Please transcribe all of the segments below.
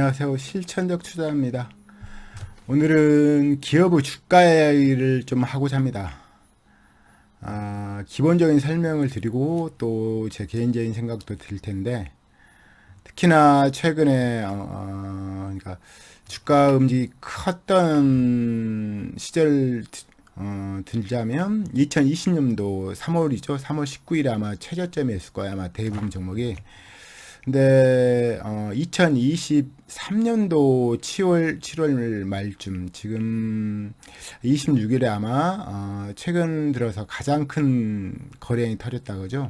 안녕하세요. 실천적 투자입니다. 오늘은 기업의 주가를 좀 하고자 합니다. 기본적인 설명을 드리고 또 제 개인적인 생각도 드릴 텐데, 특히나 최근에 그러니까 주가 움직이 컸던 시절 들자면 2020년도 3월이죠. 3월 19일에 아마 최저점이었을 거예요. 아마 대부분 종목이. 근데 2023년도 7월 말쯤, 지금 26일에 아마 최근 들어서 가장 큰 거래량이 터졌다 그죠.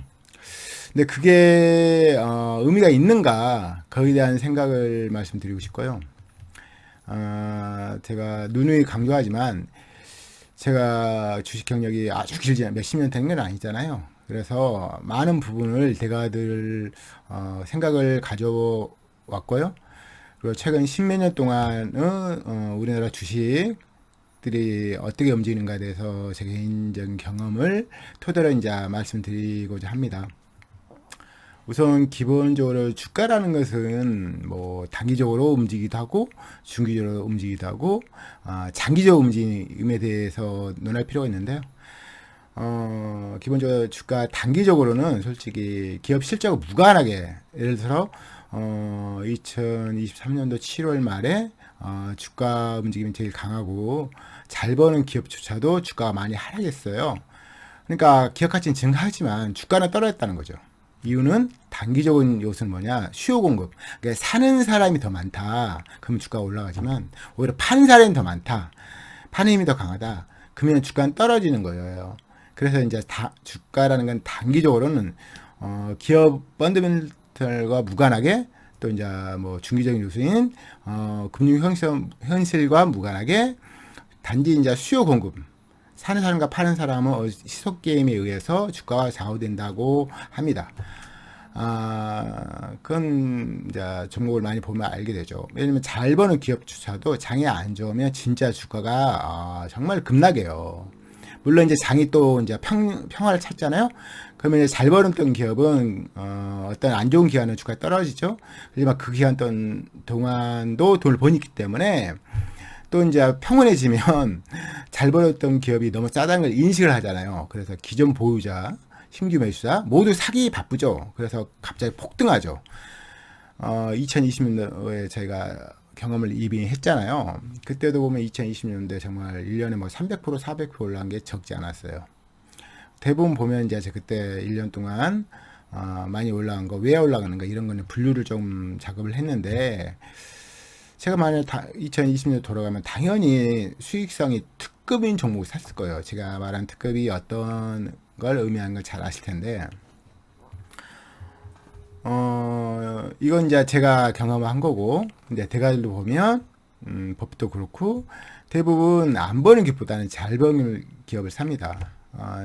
근데 그게 의미가 있는가, 거기에 대한 생각을 말씀드리고 싶고요. 제가 누누이 강조하지만 제가 주식 경력이 아주 길지 몇십 년 된 건 아니잖아요. 그래서 많은 부분을 제가 늘 생각을 가져왔고요. 그리고 최근 십몇 년 동안은 우리나라 주식들이 어떻게 움직이는가에 대해서 제 개인적인 경험을 토대로 이제 말씀드리고자 합니다. 우선 기본적으로 주가라는 것은 뭐 단기적으로 움직이기도 하고 중기적으로 움직이기도 하고 장기적 움직임에 대해서 논할 필요가 있는데요. 기본적으로 주가 단기적으로는 솔직히 기업 실적과 무관하게, 예를 들어 2023년도 7월 말에 주가 움직임이 제일 강하고 잘 버는 기업조차도 주가가 많이 하락했어요. 그러니까 기업 가치는 증가하지만 주가는 떨어졌다는 거죠. 이유는 단기적인 요소는 뭐냐? 수요 공급. 그러니까 사는 사람이 더 많다. 그러면 주가가 올라가지만 오히려 파는 사람이 더 많다. 파는 힘이 더 강하다. 그러면 주가는 떨어지는 거예요. 그래서 이제 주가라는 건 단기적으로는 기업 펀더멘털과 무관하게, 또 이제 뭐 중기적인 요소인 금융 현실과 무관하게 단지 이제 수요 공급, 사는 사람과 파는 사람은 시속 게임에 의해서 주가가 좌우된다고 합니다. 그건 이제 종목을 많이 보면 알게 되죠. 왜냐면 잘 버는 기업조차도 장이 안 좋으면 진짜 주가가 정말 급락해요. 물론 이제 장이 또 이제 평화를 찾잖아요. 그러면 이제 잘 벌었던 기업은 어떤 안 좋은 기간은 주가가 떨어지죠. 하지만 그 기간 동안도 돈을 버니기 때문에 또 이제 평온해지면 잘 벌었던 기업이 너무 싸다는 걸 인식을 하잖아요. 그래서 기존 보유자, 신규 매수자 모두 사기 바쁘죠. 그래서 갑자기 폭등하죠. 2020년도에 저희가 경험을 이미 했잖아요. 그때도 보면 2020년도에 정말 1년에 뭐 300%, 400% 올라간 게 적지 않았어요. 대부분 보면 이제 그때 1년 동안 많이 올라간 거, 왜 올라가는가 이런 거는 분류를 좀 작업을 했는데, 제가 만약 2020년 돌아가면 당연히 수익성이 특급인 종목을 샀을 거예요. 제가 말한 특급이 어떤 걸 의미하는 걸 잘 아실 텐데, 이건 이제 제가 경험한 거고, 이제 대가들도 보면, 법도 그렇고, 대부분 안 버는 기업보다는 잘 버는 기업을 삽니다.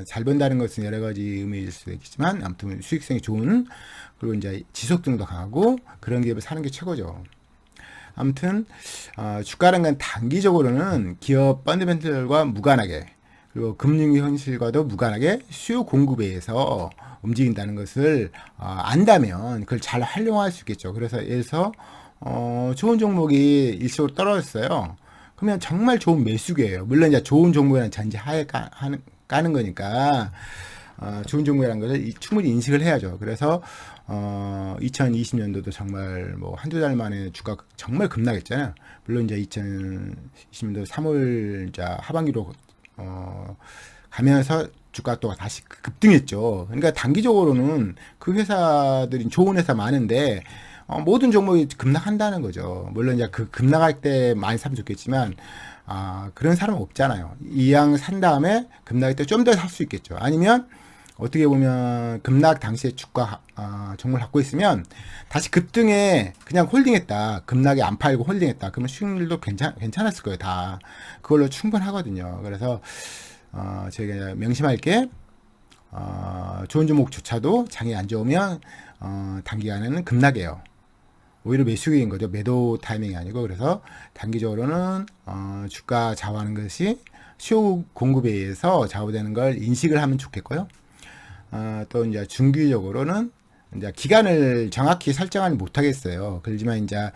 잘 번다는 것은 여러 가지 의미일 수도 있겠지만, 아무튼 수익성이 좋은, 그리고 이제 지속성도 강하고, 그런 기업을 사는 게 최고죠. 아무튼, 주가라는 건 단기적으로는 기업 펀더멘털과 무관하게, 그리고 금융 현실과도 무관하게 수요 공급에 의해서 움직인다는 것을 안다면 그걸 잘 활용할 수 있겠죠. 그래서 예를 들어서 좋은 종목이 일시적으로 떨어졌어요. 그러면 정말 좋은 매수기예요. 물론 이제 좋은 종목이라는 전제하에 까는 거니까 좋은 종목이라는 것을 충분히 인식을 해야죠. 그래서 2020년도도 정말 뭐 한두 달 만에 주가가 정말 급락했잖아요. 물론 이제 2020년도 3월 이제 하반기로 가면서 주가 또 다시 급등했죠. 그러니까 단기적으로는 그 회사들이 좋은 회사 많은데 모든 종목이 급락한다는 거죠. 물론 이제 그 급락할 때 많이 사면 좋겠지만 그런 사람은 없잖아요. 이왕 산 다음에 급락할 때 좀 더 살 수 있겠죠. 아니면 어떻게 보면 급락 당시에 주가 종목을 갖고 있으면 다시 급등에 그냥 홀딩했다. 급락에 안 팔고 홀딩했다. 그러면 수익률도 괜찮았을 거예요. 다 그걸로 충분하거든요. 그래서 제가 명심할게, 좋은 종목조차도 장이 안 좋으면 단기간에는 급락해요. 오히려 매수기인 거죠. 매도 타이밍이 아니고. 그래서 단기적으로는 주가 좌우하는 것이 수요 공급에 의해서 좌우되는 걸 인식을 하면 좋겠고요. 또 이제 중기적으로는 이제 기간을 정확히 설정하지 못하겠어요. 그렇지만 이제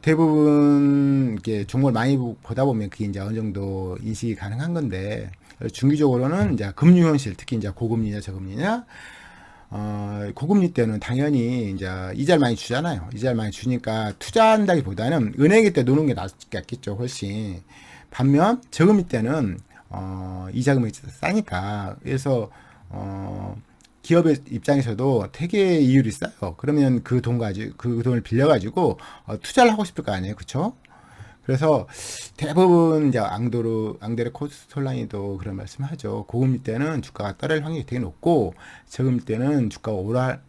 대부분 이렇게 종목을 많이 보다 보면 그게 이제 어느 정도 인식이 가능한 건데, 중기적으로는 이제 금융현실, 특히 이제 고금리냐 저금리냐, 고금리 때는 당연히 이제 이자를 많이 주잖아요. 이자를 많이 주니까 투자한다기보다는 은행에 때 노는 게 낫겠죠, 훨씬. 반면 저금리 때는 이자금이 싸니까, 그래서 기업의 입장에서도 되게 이율이 싸요. 그러면 그 돈을 빌려가지고 투자를 하고 싶을 거 아니에요, 그렇죠? 그래서 대부분 이제 앙드레 코스톨라니도 그런 말씀하죠. 고금리 때는 주가가 떨어질 확률이 되게 높고 저금리 때는 주가가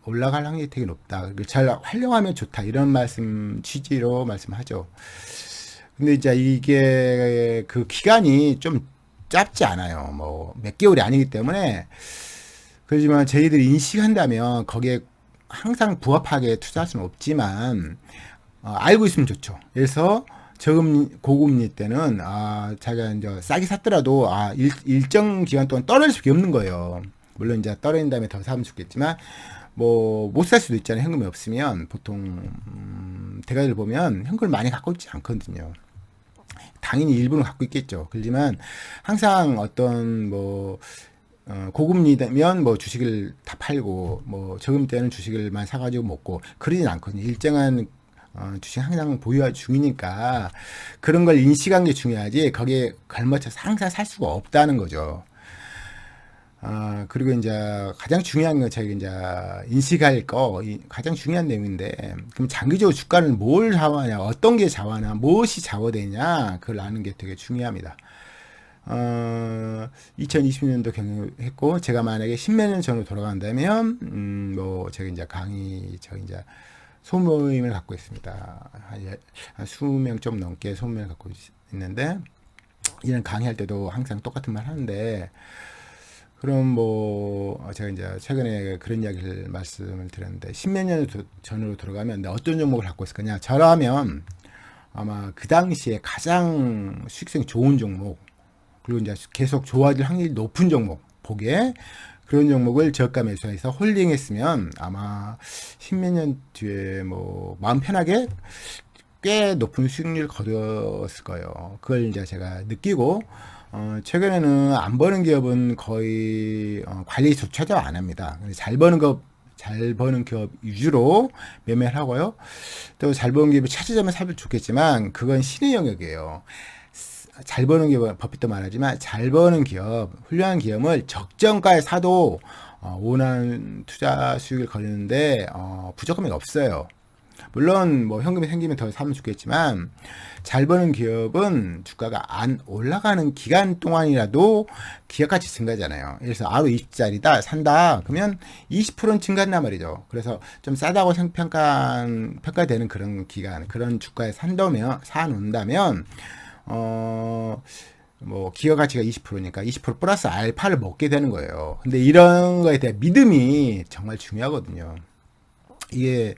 올라갈 확률이 되게 높다. 잘 활용하면 좋다. 이런 말씀 취지로 말씀하죠. 근데 이제 이게 그 기간이 좀 짧지 않아요. 뭐 몇 개월이 아니기 때문에. 그렇지만 저희들이 인식한다면 거기에 항상 부합하게 투자할 수는 없지만 알고 있으면 좋죠. 그래서 고금리 때는 자기가 이제 싸게 샀더라도 일정 기간 동안 떨어질 수밖에 없는 거예요. 물론 이제 떨어진 다음에 더 사면 좋겠지만 뭐 못 살 수도 있잖아요. 현금이 없으면 보통 대가들 보면 현금을 많이 갖고 있지 않거든요. 당연히 일부는 갖고 있겠죠. 그렇지만 항상 어떤 뭐 고금리면 뭐 주식을 다 팔고 뭐 저금리 때는 주식을만 사가지고 먹고 그러진 않거든요. 일정한 주식 항상 보유 중이니까 그런 걸 인식한 게 중요하지 거기에 걸맞춰서 항상 살 수가 없다는 거죠. 그리고 이제 가장 중요한 건 저희 이제 인식할 가장 중요한 내용인데, 그럼 장기적으로 주가는 뭘 좌우하냐, 어떤 게 좌우하냐, 무엇이 좌우되냐, 그걸 아는 게 되게 중요합니다. 2020년도 경영했고, 제가 만약에 10몇 년 전으로 돌아간다면, 뭐, 제가 이제 이제 소모임을 갖고 있습니다. 한 20명 좀 넘게 소모임을 갖고 있는데, 이런 강의할 때도 항상 똑같은 말 하는데, 그럼 뭐 제가 이제 최근에 그런 이야기를 말씀을 드렸는데 10몇 년 전으로 돌아가면 어떤 종목을 갖고 있을 거냐. 저라면 아마 그 당시에 가장 수익성이 좋은 종목 그리고 이제 계속 좋아질 확률이 높은 종목 보기에 그런 종목을 저가 매수해서 홀딩했으면 아마 10몇 년 뒤에 뭐 마음 편하게 꽤 높은 수익률을 거두었을 거예요. 그걸 이제 제가 느끼고 최근에는 안 버는 기업은 거의 관리조차도 안 합니다. 잘 버는 기업 위주로 매매를 하고요. 또 잘 버는 기업을 찾으자면 사면 좋겠지만 그건 신의 영역이에요. 잘 버는 기업, 버핏도 말하지만 잘 버는 기업, 훌륭한 기업을 적정가에 사도 원하는 투자 수익을 거두는데 부족함이 없어요. 물론 뭐 현금이 생기면 더 사면 좋겠지만 잘 버는 기업은 주가가 안 올라가는 기간 동안이라도 기업가치 증가잖아요. 그래서 RO20짜리다 산다 그러면 20%는 증가한단 말이죠. 그래서 좀 싸다고 평가되는 그런 기간 그런 주가에 사놓는다면 뭐 기업 가치가 20%니까 20% 플러스 알파를 먹게 되는 거예요. 근데 이런 거에 대한 믿음이 정말 중요하거든요. 이게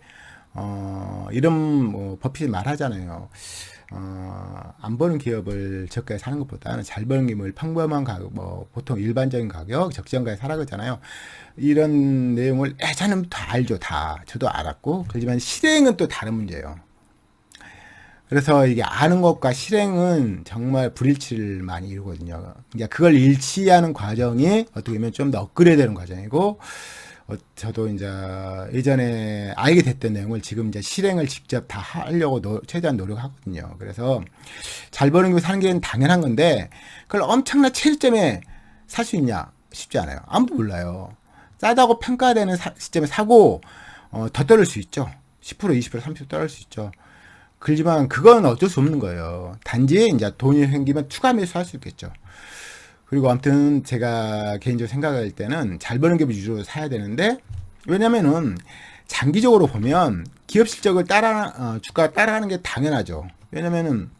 이런 뭐 버핏이 말하잖아요. 안 버는 기업을 저가에 사는 것보다는 잘 버는 기업을 평범한 가격, 뭐 보통 일반적인 가격, 적정가에 사라 그러잖아요. 이런 내용을 예전에 다 알죠, 다 저도 알았고, 그렇지만 실행은 또 다른 문제예요. 그래서 이게 아는 것과 실행은 정말 불일치를 많이 이루거든요. 이제 그걸 일치하는 과정이 어떻게 보면 좀 더 업그레이드되는 과정이고. 저도 이제 예전에 알게 됐던 내용을 지금 이제 실행을 직접 다 하려고 최대한 노력하거든요. 그래서 잘 버는 거 사는 게 당연한 건데 그걸 엄청난 최저점에 살 수 있냐? 쉽지 않아요. 아무도 몰라요. 싸다고 평가되는 시점에 사고 더 떨어질 수 있죠. 10%, 20%, 30% 떨어질 수 있죠. 그렇지만 그건 어쩔 수 없는 거예요. 단지 이제 돈이 생기면 추가 매수할 수 있겠죠. 그리고 아무튼 제가 개인적으로 생각할 때는 잘 버는 기업 위주로 사야 되는데 왜냐면은 장기적으로 보면 기업 실적을 주가가 따라가는 게 당연하죠. 왜냐면은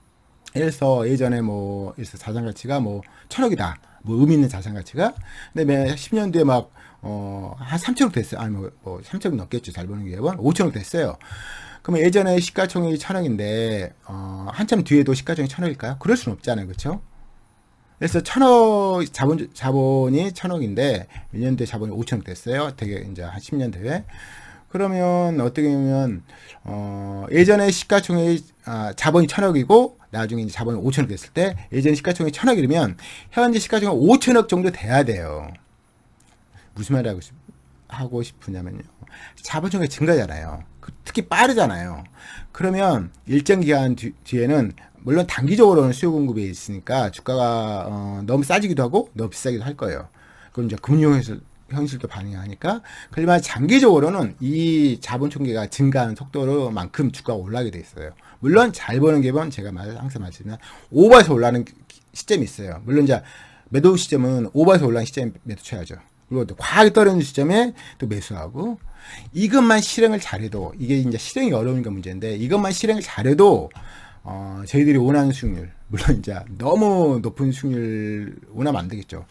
예전에 뭐 자산 가치가 뭐 1,000억이다. 뭐 의미 있는 자산 가치가. 근데 매 10년 뒤에 막 한 3천억 됐어요. 아니 뭐 3천억 넘겠죠. 잘 버는 기업은 5천억 됐어요. 그러면 예전에 시가총액이 1,000억인데 한참 뒤에도 시가총액이 1,000억일까요? 그럴 수는 없잖아요. 그렇죠? 그래서 1,000억 자본이 1,000억인데 몇 년 뒤에 자본이 5천억 됐어요. 되게 이제 한 10년 뒤에. 그러면 어떻게 보면 예전에 시가총액 자본이 1,000억이고 나중에 이제 자본이 5천억 됐을 때 예전 시가총액이 1,000억이면 현재 시가총액 5천억 정도 돼야 돼요. 무슨 말을 하고 싶으냐면요. 자본총액 증가잖아요. 특히 빠르잖아요. 그러면 일정 기간 뒤에는 물론 단기적으로는 수요 공급이 있으니까 주가가 너무 싸지기도 하고 너무 비싸기도 할 거예요. 그럼 이제 현실도 반영하니까. 그러지만 장기적으로는 이 자본 총계가 증가하는 속도로만큼 주가가 올라가게 돼 있어요. 물론 잘 버는 기업은 제가 항상 말씀드리면 오버해서 올라가는 시점이 있어요. 물론 이제 매도 시점은 오버해서 올라가는 시점에 매도 쳐야죠. 그리고 또 과하게 떨어지는 시점에 또 매수하고, 이것만 실행을 잘해도, 이게 이제 실행이 어려우니까 문제인데, 이것만 실행을 잘해도 저희들이 원하는 수익률, 물론 이제 너무 높은 수익률 원하면 안 되겠죠.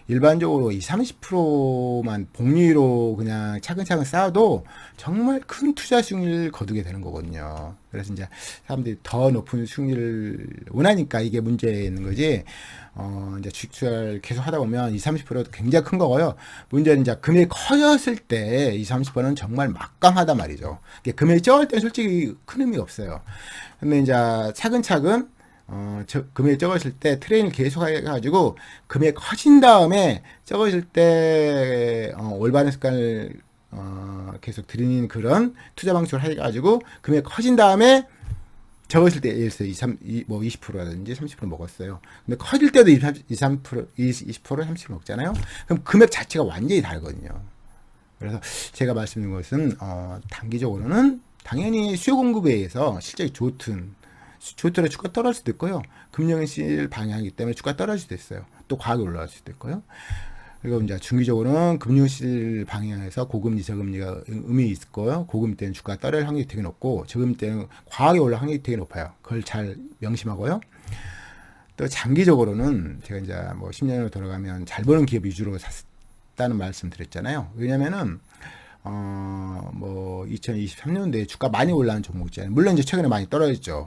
일반적으로 20-30%만 복리로 그냥 차근차근 쌓아도 정말 큰 투자 수익률을 거두게 되는 거거든요. 그래서 이제 사람들이 더 높은 수익률을 원하니까 이게 문제 있는 거지. 이제 주식 투자를 계속 하다 보면 20-30%도 굉장히 큰 거고요. 문제는 이제 금액이 커졌을 때 20-30%는 정말 막강하단 말이죠. 금액이 적을 때는 솔직히 큰 의미가 없어요. 근데 이제 차근차근 금액이 적어질 때 트레이닝을 계속 해가지고 금액이 커진 다음에 적어질 때 올바른 습관을 계속 들이는 그런 투자 방식을 해가지고 금액이 커진 다음에 적었을 때 예를 들어서 20%라든지 30% 먹었어요. 근데 커질 때도 20%, 30% 먹잖아요. 그럼 금액 자체가 완전히 다르거든요. 그래서 제가 말씀드린 것은 단기적으로는 당연히 수요 공급에 의해서 실적이 좋더라도 주가 떨어질 수도 있고요. 금융실 방향이기 때문에 주가 떨어질 수도 있어요. 또 과하게 올라갈 수도 있고요. 그리고 이제 중기적으로는 금융실 방향에서 고금리, 저금리가 의미 있고요. 고금리 때는 주가가 떨어질 확률이 되게 높고, 저금리 때는 과하게 올라갈 확률이 되게 높아요. 그걸 잘 명심하고요. 또 장기적으로는 제가 이제 뭐 10년으로 돌아가면 잘 버는 기업 위주로 샀다는 말씀 드렸잖아요. 왜냐면은 뭐 2023년도에 주가 많이 올라온 종목 있잖아요. 물론 이제 최근에 많이 떨어졌죠.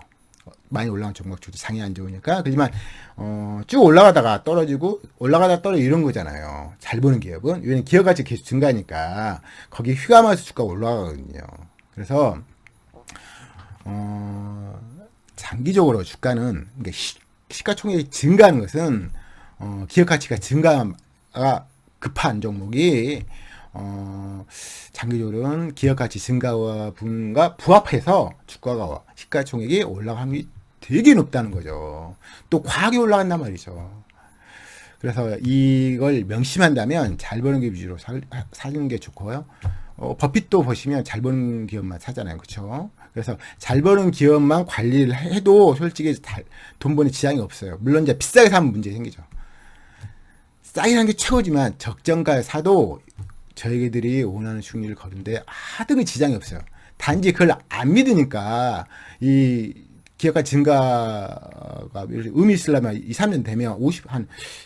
많이 올라간 종목들도 장이 안 좋으니까. 그렇지만 쭉 올라가다가 떨어지고 올라가다 떨어지고 이런 거잖아요. 잘 보는 기업은. 왜냐면 기업 가치 계속 증가하니까 거기 휘감아서 주가가 올라가거든요. 그래서 장기적으로 주가는 그러니까 시가총액이 증가하는 것은 기업 가치가 증가가 급한 종목이 장기적으로는 기업 가치 증가와 분과 부합해서 주가가 시가총액이 올라갈 확률이 되게 높다는 거죠. 또 과하게 올라간단 말이죠. 그래서 이걸 명심한다면 잘 버는 기업 위주로 사는 게 좋고요. 버핏도 보시면 잘 버는 기업만 사잖아요. 그렇죠? 그래서 잘 버는 기업만 관리를 해도 솔직히 돈 버는 지장이 없어요. 물론 이제 비싸게 사면 문제 생기죠. 싸게 사는 게 최고지만 적정가에 사도 저희들이 원하는 수익률을 거둔데 하등의 지장이 없어요. 단지 그걸 안 믿으니까 이 기업가 증가가 의미 있으려면 2, 3년 되면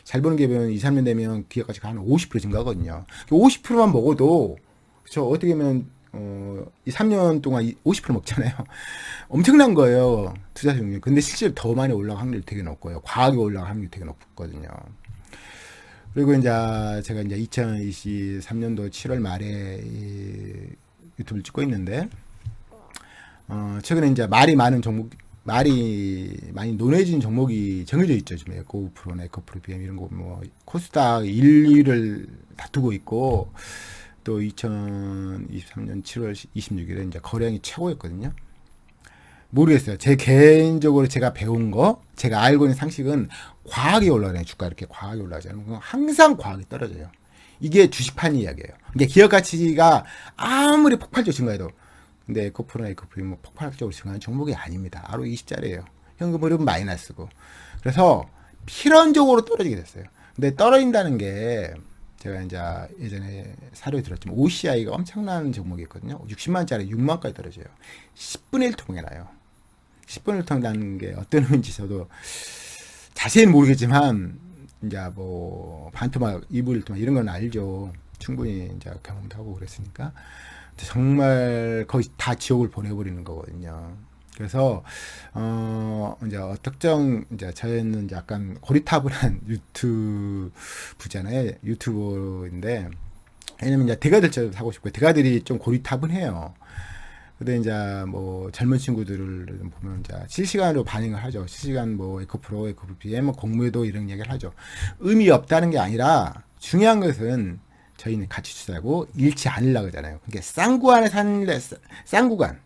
잘 버는 기업은 2, 3년 되면 기업가치가 한 50% 증가하거든요. 50%만 먹어도 그렇죠. 어떻게 보면 2, 3년 동안 50% 먹잖아요. 엄청난 거예요. 투자 수익률. 근데 실제로 더 많이 올라갈 확률이 되게 높고요. 과하게 올라갈 확률이 되게 높거든요. 그리고 이제 제가 이제 2023년도 7월 말에 유튜브를 찍고 있는데, 최근에 이제 말이 많은 종목, 말이 많이 논해진 종목이 정해져 있죠. 지금 에코프로나 에코프로 BM 이런 거, 뭐, 코스닥 1, 2를 다투고 있고, 또 2023년 7월 26일에 이제 거래량이 최고였거든요. 모르겠어요. 제 개인적으로 제가 배운 거, 제가 알고 있는 상식은 과하게 올라가요. 주가 이렇게 과하게 올라가잖아요. 항상 과하게 떨어져요. 이게 주식판 이야기예요. 이게 기업 가치가 아무리 폭발적으로 증가해도, 근데 에코프로나 에코프로 뭐 폭발적으로 증가하는 종목이 아닙니다. 하루 20짜리예요. 현금 흐름 마이너스고. 그래서 필연적으로 떨어지게 됐어요. 근데 떨어진다는 게 제가 이제 예전에 사료에 들었지만 OCI가 엄청난 종목이 있거든요. 60만짜리 6만까지 떨어져요. 10분의 1 통에 나요. 10분의 1 통이라는 게 어떤 의미인지 저도 자세히는 모르겠지만 이제 뭐 반토막, 2분 1토막 이런 건 알죠. 충분히 이제 경험도 하고 그랬으니까. 정말 거의 다 지옥을 보내버리는 거거든요. 그래서 이제 특정 이제 저희는 이제 약간 고리타분한 유튜브잖아요. 유튜버인데 왜냐면 이제 대가들처럼 사고 싶고 대가들이 좀 고리타분해요. 근데 이제 뭐 젊은 친구들을 보면 이제 실시간으로 반응을 하죠. 실시간 뭐 에코프로, 에코프로피엠, 뭐 공무도 이런 얘기를 하죠. 의미 없다는 게 아니라 중요한 것은 저희는 같이 투자하고 잃지 않으려고 하잖아요. 그러니까 쌍구간에 사는데 쌍구간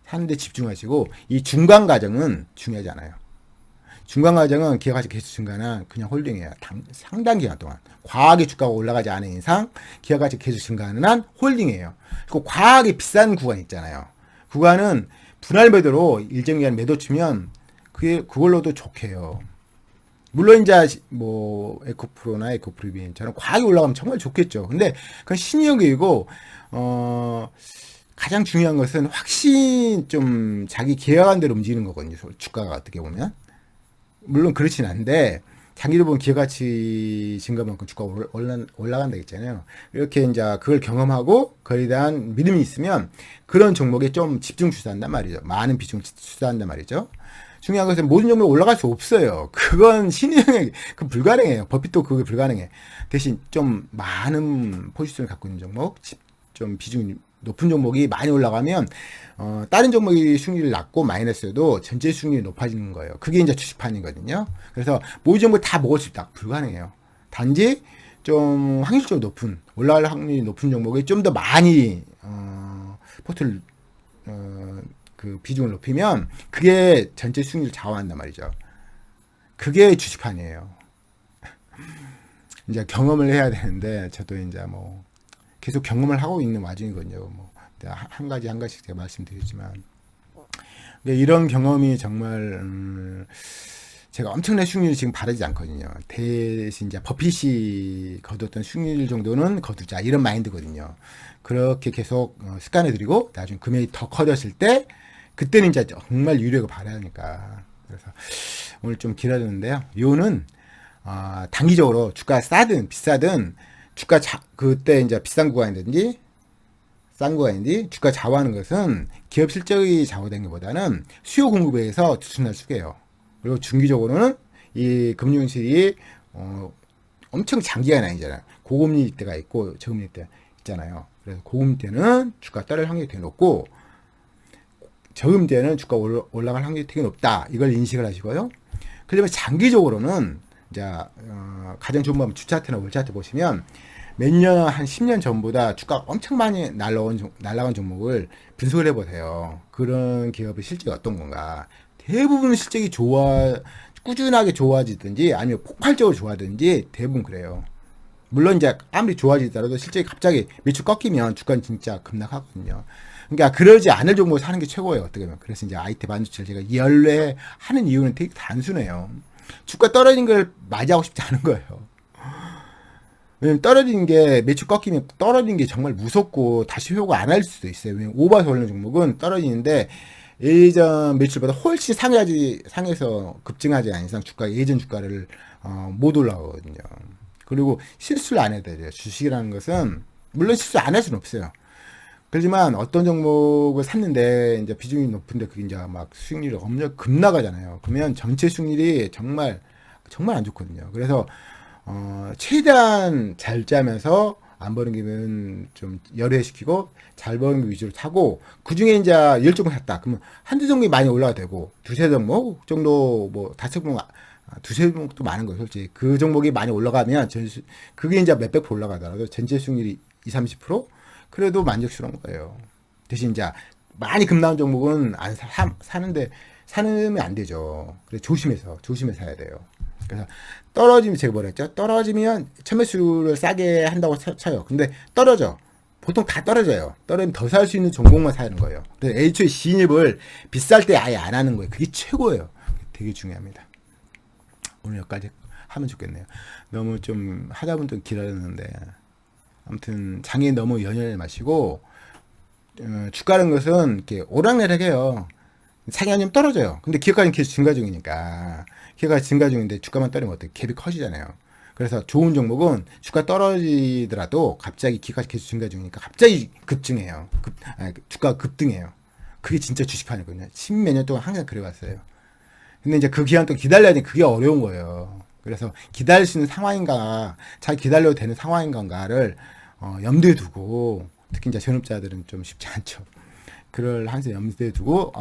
사는데 집중하시고 이 중간 과정은 중요하지 않아요. 중간 과정은 기업가치 계수 증가는 그냥 홀딩이에요. 상당 기간 동안. 과하게 주가가 올라가지 않은 이상 기업가치 계수 증가는 한 홀딩이에요. 그리고 과하게 비싼 구간 있잖아요. 구간은 분할 매도로 일정 기간 매도 치면 그걸로도 좋게요. 물론 이제 뭐 에코프로나 에코프리비엔처럼 과하게 올라가면 정말 좋겠죠. 근데 그건 신용이고 가장 중요한 것은 확신 좀 자기 계획한 대로 움직이는 거거든요. 주가가 어떻게 보면. 물론 그렇진 않은데 장기로 보면 기업가치 증가만큼 주가가 올라간다 했잖아요. 이렇게 이제 그걸 경험하고 거기에 대한 믿음이 있으면 그런 종목에 좀 집중 투자한단 말이죠. 많은 비중 투자한단 말이죠. 중요한 것은 모든 종목이 올라갈 수 없어요. 그건 신의 그 불가능해요. 버핏도 그게 불가능해. 대신 좀 많은 포지션을 갖고 있는 종목, 좀 비중이 높은 종목이 많이 올라가면 다른 종목이 수익률이 낮고 마이너스여도 전체 수익률이 높아지는 거예요. 그게 이제 주식판이거든요. 그래서 모든 종목을 다 먹을 수 있다. 불가능해요. 단지 좀 확률적으로 높은 올라갈 확률이 높은 종목에 좀 더 많이 포트를 그 비중을 높이면 그게 전체 수익률을 좌우한단 말이죠. 그게 주식판이에요. 이제 경험을 해야 되는데 저도 이제 뭐 계속 경험을 하고 있는 와중이거든요. 뭐 한 가지씩 제가 말씀드리지만 이런 경험이 정말 제가 엄청난 수익률이 지금 바라지 않거든요. 대신 이제 버핏이 거뒀던 수익률 정도는 거두자 이런 마인드거든요. 그렇게 계속 습관을 들이고 나중에 금액이 더 커졌을 때 그때는 이제 정말 유력을 바라야 하니까. 그래서 오늘 좀 길어졌는데요. 이거는 단기적으로 주가 싸든 비싸든 주가 그때 이제 비싼 구간이든지 싼 구간인지 주가 좌우하는 것은 기업 실적이 좌우되는 것보다는 수요 공급에 의해서 추진할 수게요. 그리고 중기적으로는 이 금융실이 엄청 장기간 아니잖아요. 고금리 때가 있고 저금리 때 있잖아요. 그래서 고금리 때는 주가 떨어질 확률이 되게 높고 저금리 때는 주가 올라갈 확률이 되게 높다. 이걸 인식을 하시고요. 그러면 장기적으로는 이제 가장 좋은 방법 주차트나 월차트 보시면 몇 년, 한 10년 전보다 주가가 엄청 많이 날라간 종목을 분석을 해보세요. 그런 기업의 실적이 어떤 건가. 대부분 실적이 꾸준하게 좋아지든지 아니면 폭발적으로 좋아지든지 대부분 그래요. 물론 이제 아무리 좋아지더라도 실적이 갑자기 매출 꺾이면 주가는 진짜 급락하거든요. 그러니까 그러지 않을 종목을 사는 게 최고예요. 어떻게 보면. 그래서 이제 IT 반도체를 제가 연례하는 이유는 되게 단순해요. 주가 떨어진 걸 맞이하고 싶지 않은 거예요. 왜냐면 떨어진 게 매출 꺾이면 떨어진 게 정말 무섭고 다시 회복 안 할 수도 있어요. 왜냐면 오버서 올리는 종목은 떨어지는데 예전 매출보다 훨씬 상해서 급증하지 않은 이상 주가 예전 주가를 못 올라가거든요. 그리고 실수를 안 해야 돼요. 주식이라는 것은 물론 실수 안 할 수는 없어요. 그렇지만 어떤 종목을 샀는데 이제 비중이 높은데 그게 이제 막 수익률이 엄청 급나가잖아요. 그러면 전체 수익률이 정말 안 좋거든요. 그래서 최대한 잘 짜면서 안 버는 기면 좀 열애시키고 잘 버는 기 위주로 타고 그 중에 이제 10종목 샀다. 그러면 한두 종목이 많이 올라가 되고 두세 종목 정도 뭐 다섯 종목 두세 종목도 많은 거예요. 솔직히 그 종목이 많이 올라가면 그게 이제 몇백 프로 올라가더라도 전체 수익률이 20-30% 그래도 만족스러운 거예요. 대신 이제 많이 급나온 종목은 안 사는데 사면 안 되죠. 그래서 조심해서 사야 돼요. 그래서 떨어지면 제가 뭐라 했죠? 떨어지면 참매수를 싸게 한다고 쳐요. 근데 떨어져. 보통 다 떨어져요. 떨어지면 더 살 수 있는 종목만 사는 거예요. 그래서 애초에 진입을 비쌀 때 아예 안 하는 거예요. 그게 최고예요. 되게 중요합니다. 오늘 여기까지 하면 좋겠네요. 너무 좀 하다 보면 좀 길어졌는데 아무튼 장에 너무 연연하지 마시고 주가라는 것은 이렇게 오락내락해요. 상향님 떨어져요. 근데 기업가는 계속 증가 중이니까 기업가 증가 중인데 주가만 떨어지면 어떻게 갭이 커지잖아요. 그래서 좋은 종목은 주가 떨어지더라도 갑자기 기업가 계속 증가 중이니까 갑자기 급증해요. 주가가 급등해요. 그게 진짜 주식판이거든요. 십몇 년 동안 항상 그래왔어요. 근데 이제 그 기간 동안 기다려야 돼. 그게 어려운 거예요. 그래서 기다릴 수 있는 상황인가, 잘 기다려도 되는 상황인가를 염두에 두고, 특히 이제 전업자들은 좀 쉽지 않죠. 그걸 항상 염두에 두고,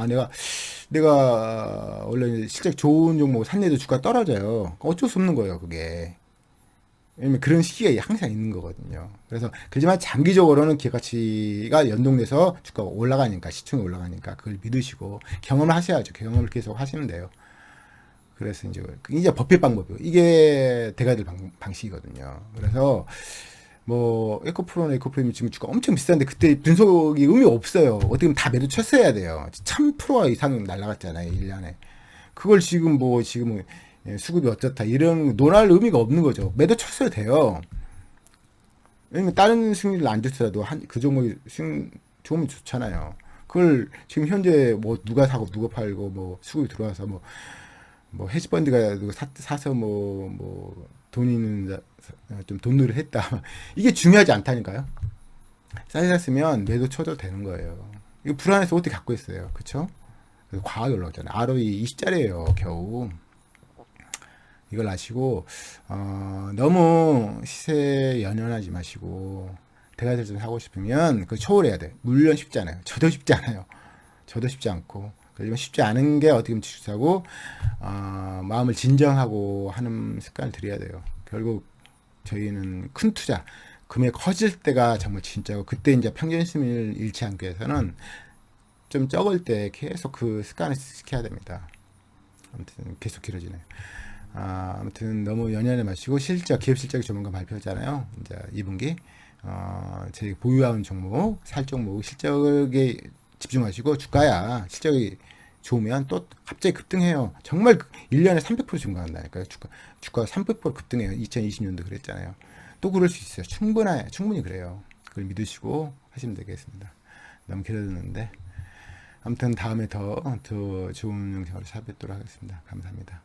내가 원래 실적 좋은 종목 샀는데도 주가 떨어져요. 어쩔 수 없는 거예요, 그게. 왜냐면 그런 시기가 항상 있는 거거든요. 그래서 그렇지만 장기적으로는 기업가치가 연동돼서 주가가 올라가니까, 시총이 올라가니까 그걸 믿으시고 경험을 하셔야죠. 경험을 계속 하시면 돼요. 그래서 이제 버핏 방법이고 이게 대가들 방식이거든요. 그래서 뭐 에코프로나 에코프로는 지금 주가 엄청 비싼데 그때 분석이 의미 없어요. 어떻게 보면 다 매도 쳤어야 돼요. 1000% 이상 날라갔잖아요, 1년에. 그걸 지금 수급이 어떻다 이런 논할 의미가 없는 거죠. 매도 쳤어야 돼요. 왜냐면 다른 승리를 안 줬더라도 그 종목이 좋으면 좋잖아요. 그걸 지금 현재 뭐 누가 사고 누가 팔고 뭐 수급이 들어와서 뭐 헤지펀드가 누가 사서 돈 있는 좀 돈놀이를 했다. 이게 중요하지 않다니까요. 싸게 샀으면 매도 쳐도 되는 거예요. 이거 불안해서 어떻게 갖고 있어요. 그쵸? 그래서 과하게 올라왔잖아요. ROE 20짜리예요 겨우. 이걸 아시고 너무 시세에 연연하지 마시고 대가들 좀 사고 싶으면 그 초월해야 돼. 물론 쉽지 않아요. 저도 쉽지 않아요. 저도 쉽지 않고 그렇지만 쉽지 않은 게 어떻게 보면 주식사고 마음을 진정하고 하는 습관을 들여야 돼요. 결국 저희는 큰 투자 금액 커질 때가 정말 진짜고 그때 이제 평균심을 잃지 않기 위해서는 좀 적을 때 계속 그 습관을 시켜야 됩니다. 아무튼 계속 길어지네요. 아무튼 너무 연연해 마시고 기업 실적이 조만간 발표하잖아요. 이제 2분기 저희 보유하는 종목, 살 종목 실적에 집중하시고 주가야 실적이 좋으면 또 갑자기 급등해요. 정말 1년에 300% 증가한다니까요. 주가가 300% 급등해요. 2020년도 그랬잖아요. 또 그럴 수 있어요. 충분히 그래요. 그걸 믿으시고 하시면 되겠습니다. 너무 길어졌는데 아무튼 다음에 더 좋은 영상으로 찾아뵙도록 하겠습니다. 감사합니다.